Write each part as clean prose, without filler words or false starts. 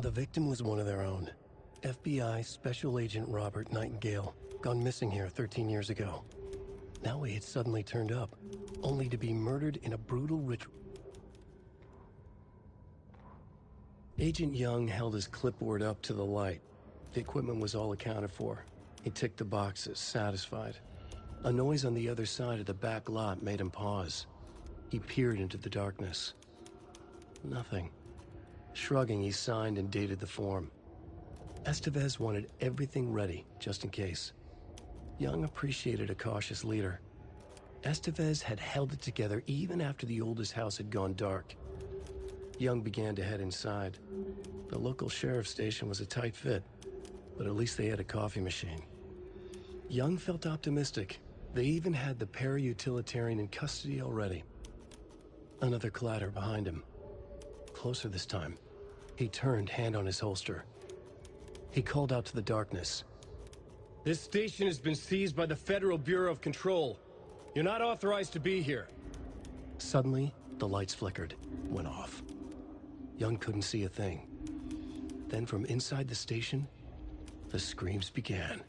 The victim was one of their own. FBI Special Agent Robert Nightingale, gone missing here 13 years ago. Now he had suddenly turned up, only to be murdered in a brutal ritual. Agent Young held his clipboard up to the light. The equipment was all accounted for. He ticked the boxes, satisfied. A noise on the other side of the back lot made him pause. He peered into the darkness. Nothing. Shrugging, he signed and dated the form. Estevez wanted everything ready, just in case. Young appreciated a cautious leader. Estevez had held it together even after the oldest house had gone dark. Young began to head inside. The local sheriff's station was a tight fit, but at least they had a coffee machine. Young felt optimistic. They even had the para-utilitarian in custody already. Another clatter behind him. Closer this time. He turned, hand on his holster. He called out to the darkness. This station has been seized by the Federal Bureau of Control. You're not authorized to be here. Suddenly, the lights flickered, went off. Young couldn't see a thing. Then from inside the station, the screams began.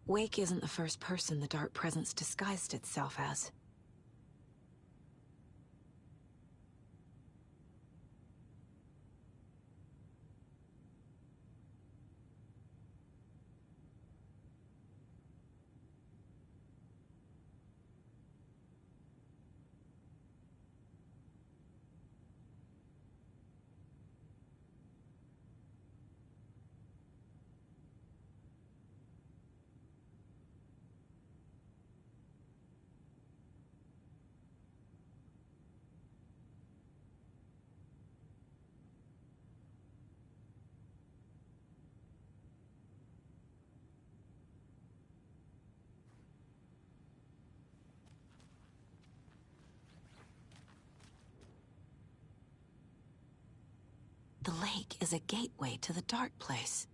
Wake isn't the first person the dark presence disguised itself as. The lake is a gateway to the dark place.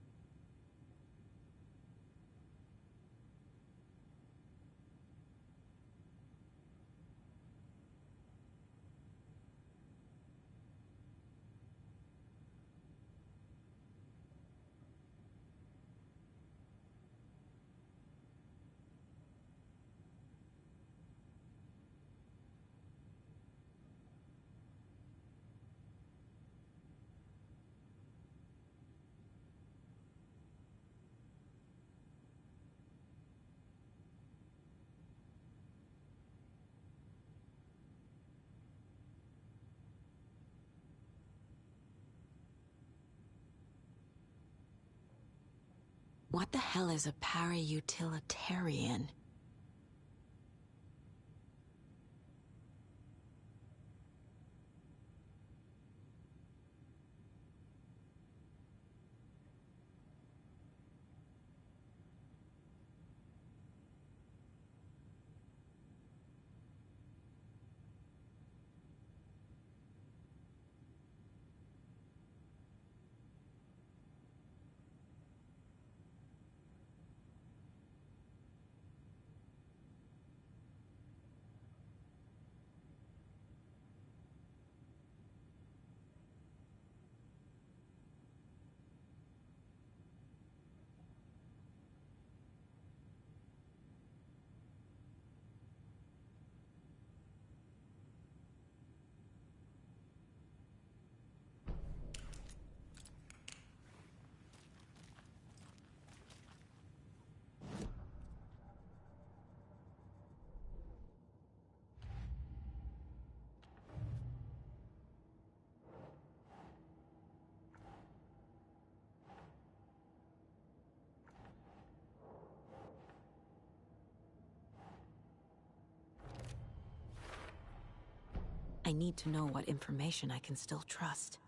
What the hell is a para-utilitarian? need to know what information I can still trust.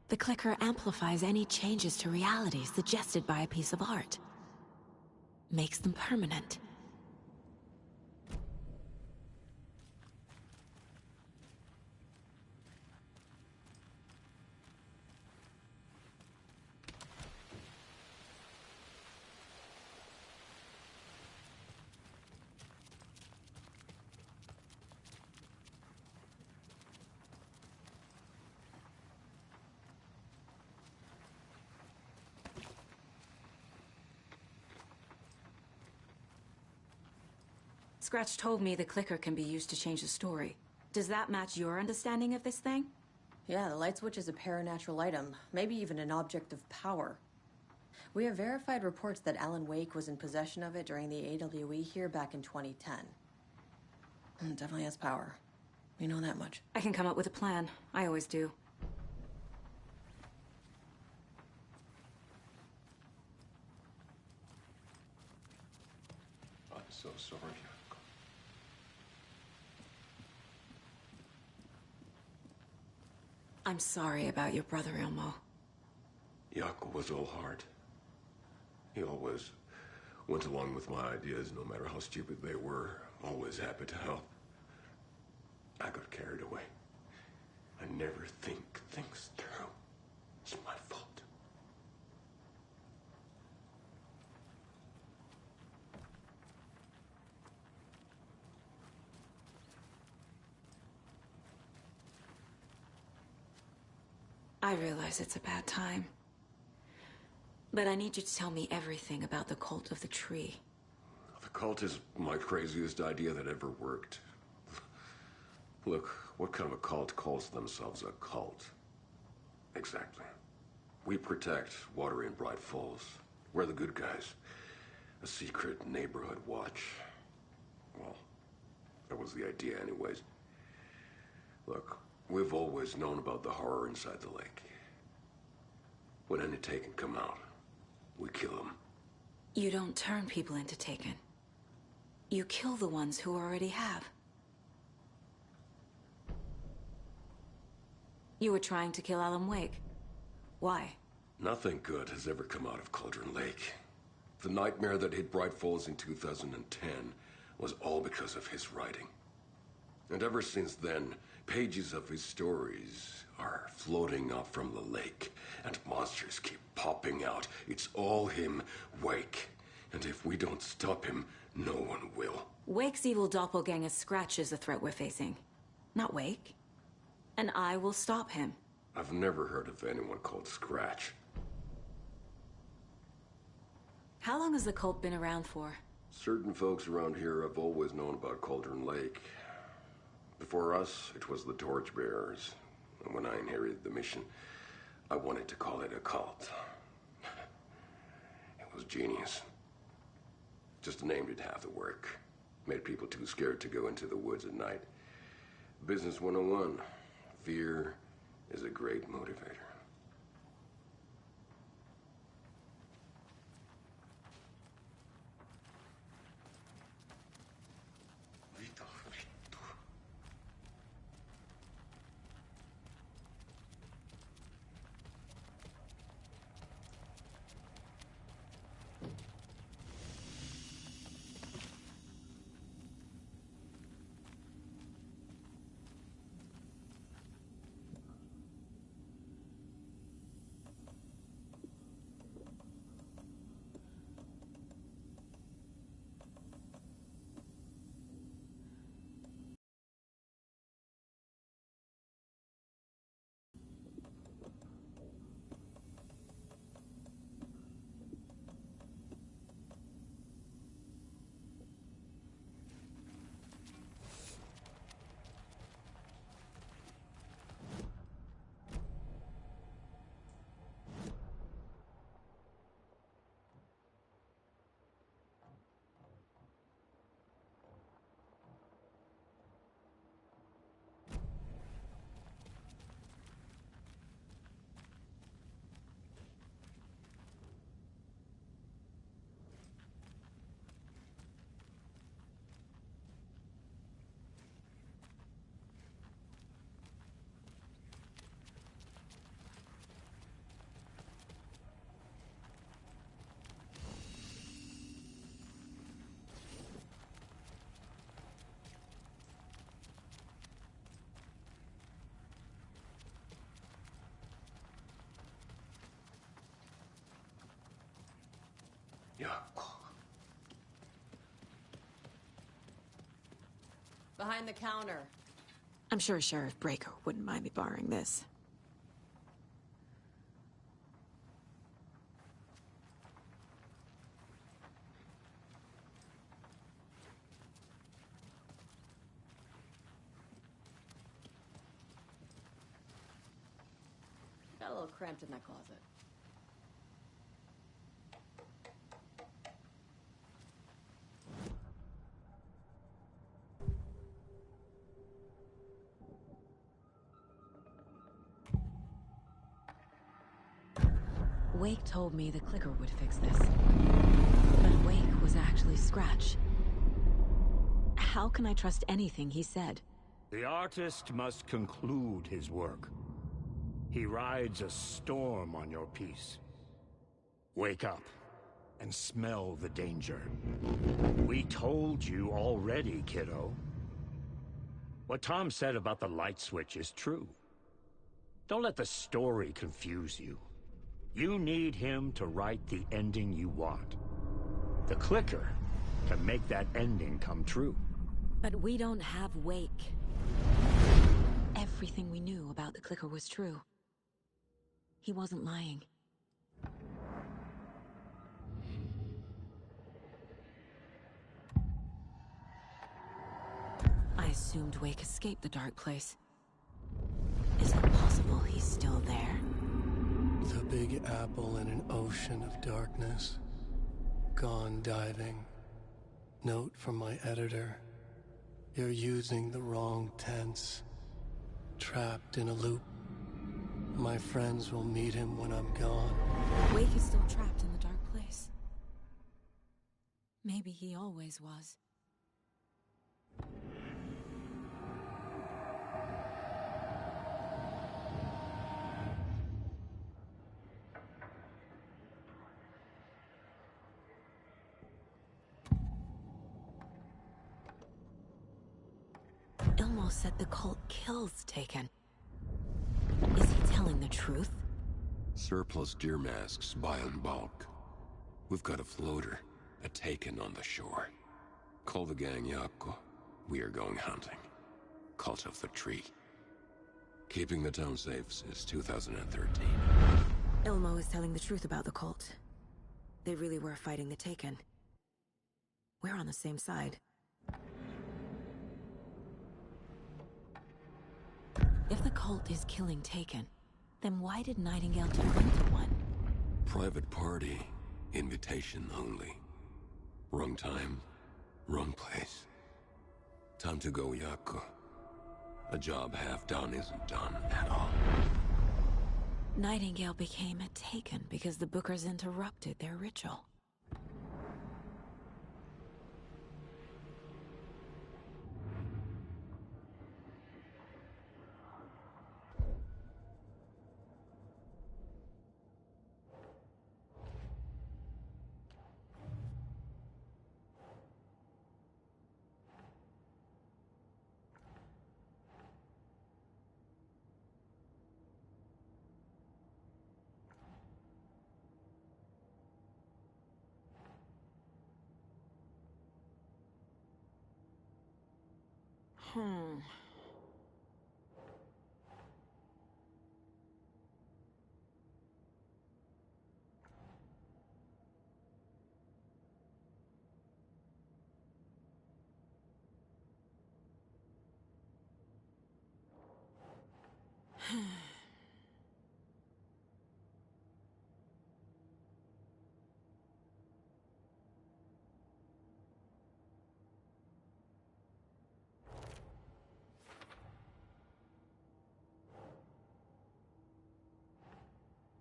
The clicker amplifies any changes to reality suggested by a piece of art. Makes them permanent. Scratch told me the clicker can be used to change the story. Does that match your understanding of this thing? Yeah, the light switch is a paranatural item, maybe even an object of power. We have verified reports that Alan Wake was in possession of it during the AWE here back in 2010. It definitely has power. We know that much. I can come up with a plan. I always do. I'm so sorry. I'm sorry about your brother, Ilmo. Jaakko was all heart. He always went along with my ideas, no matter how stupid they were. Always happy to help. I got carried away. I never think things through. It's my fault. I realize it's a bad time. But I need you to tell me everything about the Cult of the Tree. The cult is my craziest idea that ever worked. Look, what kind of a cult calls themselves a cult? Exactly. We protect Water in Bright Falls. We're the good guys. A secret neighborhood watch. Well, that was the idea anyways. Look, we've always known about the horror inside the lake. When any Taken come out, we kill them. You don't turn people into Taken. You kill the ones who already have. You were trying to kill Alan Wake. Why? Nothing good has ever come out of Cauldron Lake. The nightmare that hit Bright Falls in 2010 was all because of his writing. And ever since then, pages of his stories are floating up from the lake, and monsters keep popping out. It's all him, Wake. And if we don't stop him, no one will. Wake's evil doppelganger Scratch is the threat we're facing, not Wake. And I will stop him. I've never heard of anyone called Scratch. How long has the cult been around for? Certain folks around here have always known about Cauldron Lake. Before us, it was the Torchbearers. And when I inherited the mission, I wanted to call it a cult. It was genius. Just a name did half the work. Made people too scared to go into the woods at night. Business 101. Fear is a great motivator. Yako. Behind the counter. I'm sure Sheriff Breaker wouldn't mind me borrowing this. Got a little cramped in that closet. Wake told me the clicker would fix this. But Wake was actually Scratch. How can I trust anything he said? The artist must conclude his work. He rides a storm on your piece. Wake up and smell the danger. We told you already, kiddo. What Tom said about the light switch is true. Don't let the story confuse you. You need him to write the ending you want. The clicker can make that ending come true. But we don't have Wake. Everything we knew about the clicker was true. He wasn't lying. I assumed Wake escaped the dark place. Is it possible he's still there? The Big Apple in an ocean of darkness. Gone diving. Note from my editor. You're using the wrong tense. Trapped in a loop. My friends will meet him when I'm gone. Wake is still trapped in the dark place. Maybe he always was. Ilmo said the cult kills Taken. Is he telling the truth? Surplus deer masks buy in bulk. We've got a floater, a Taken on the shore. Call the gang Yako. We are going hunting. Cult of the Tree. Keeping the town safe since 2013. Ilmo is telling the truth about the cult. They really were fighting the Taken. We're on the same side. If the cult is killing Taken, then why did Nightingale turn into one? Private party. Invitation only. Wrong time. Wrong place. Time to go, Yako. A job half done isn't done at all. Nightingale became a Taken because the Bookers interrupted their ritual.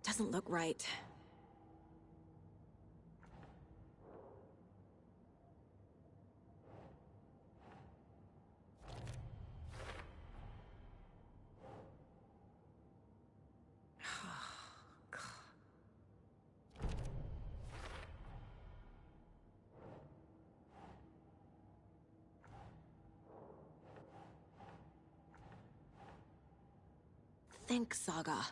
Doesn't look right. Think, Saga.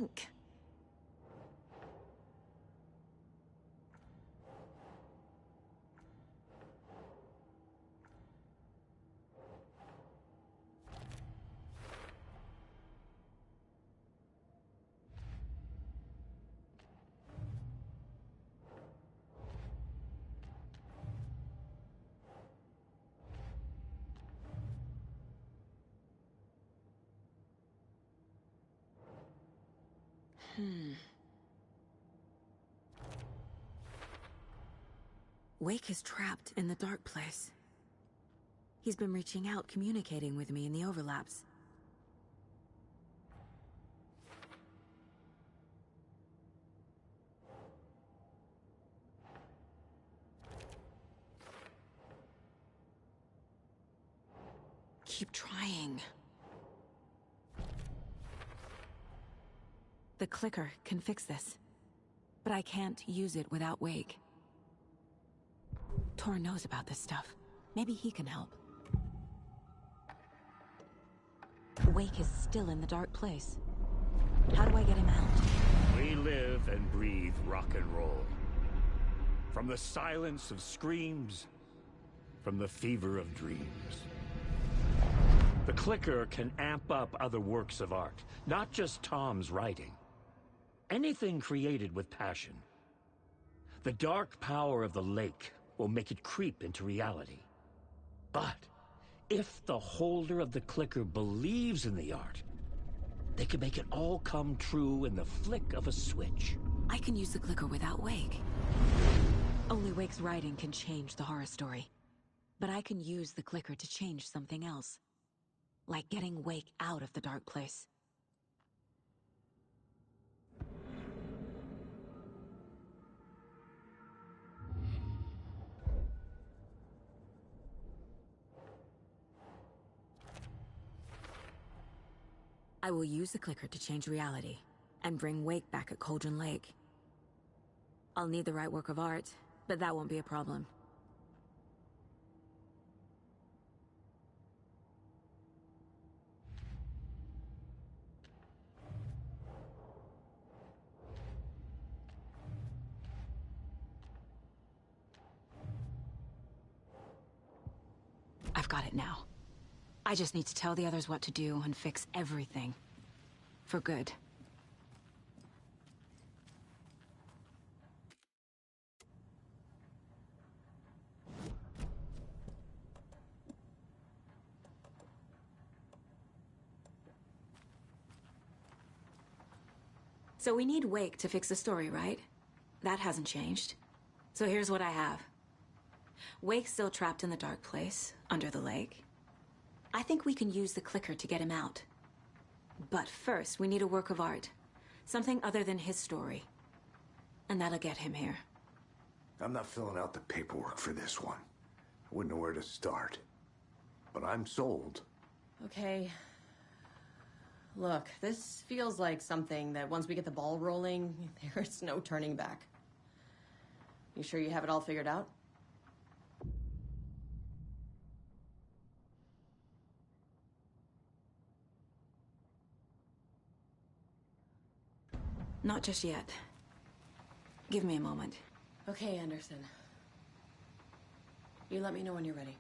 think. Wake is trapped in the dark place. He's been reaching out, communicating with me in the overlaps. Keep trying. The clicker can fix this, but I can't use it without Wake. Tor knows about this stuff. Maybe he can help. Wake is still in the dark place. How do I get him out? We live and breathe rock and roll. From the silence of screams, from the fever of dreams. The clicker can amp up other works of art, not just Tom's writing. Anything created with passion. The dark power of the lake will make it creep into reality. But if the holder of the clicker believes in the art, they can make it all come true in the flick of a switch. I can use the clicker without Wake. Only Wake's writing can change the horror story. But I can use the clicker to change something else. Like getting Wake out of the dark place. I will use the clicker to change reality, and bring Wake back at Cauldron Lake. I'll need the right work of art, but that won't be a problem. I've got it now. I just need to tell the others what to do and fix everything. For good. So we need Wake to fix the story, right? That hasn't changed. So here's what I have. Wake's still trapped in the dark place, under the lake. I think we can use the clicker to get him out. But first, we need a work of art. Something other than his story. And that'll get him here. I'm not filling out the paperwork for this one. I wouldn't know where to start. But I'm sold. Okay. Look, this feels like something that once we get the ball rolling, there's no turning back. You sure you have it all figured out? Not just yet. Give me a moment. Okay, Anderson. You let me know when you're ready.